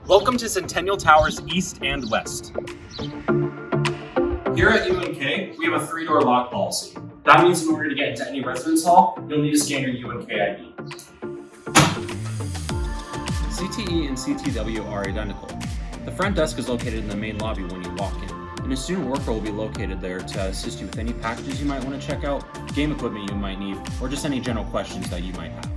Welcome to Centennial Towers East and West. Here at UNK, we have a 3-door lock policy. That means in order to get into any residence hall, you'll need to scan your UNK ID. CTE and CTW are identical. The front desk is located in the main lobby when you walk in, and a student worker will be located there to assist you with any packages you might want to check out, game equipment you might need, or just any general questions that you might have.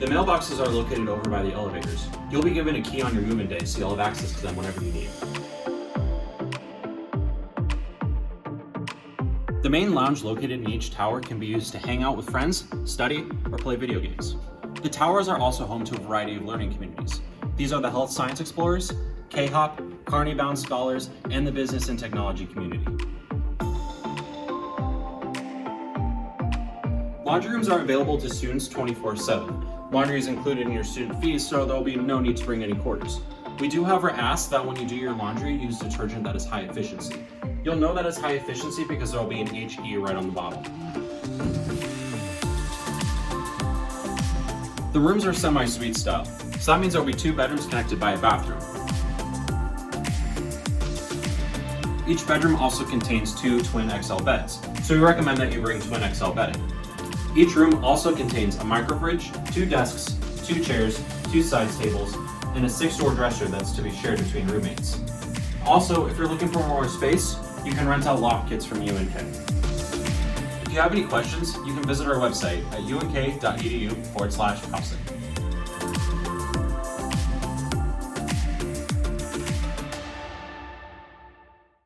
The mailboxes are located over by the elevators. You'll be given a key on your move-in day, so you'll have access to them whenever you need. The main lounge located in each tower can be used to hang out with friends, study, or play video games. The towers are also home to a variety of learning communities. These are the Health Science Explorers, K-Hop, Kearney-bound scholars, and the Business and Technology community. Laundry rooms are available to students 24/7. Laundry is included in your student fees, so there'll be no need to bring any quarters. We do, however, ask that when you do your laundry, use detergent that is high efficiency. You'll know that it's high efficiency because there will be an HE right on the bottle. The rooms are semi-suite style, so that means there will be 2 bedrooms connected by a bathroom. Each bedroom also contains 2 twin XL beds, so we recommend that you bring twin XL bedding. Each room also contains a microfridge, 2 desks, 2 chairs, 2 side tables, and a 6-door dresser that's to be shared between roommates. Also, if you're looking for more space, you can rent out loft kits from UNK. If you have any questions, you can visit our website at unk.edu/housing.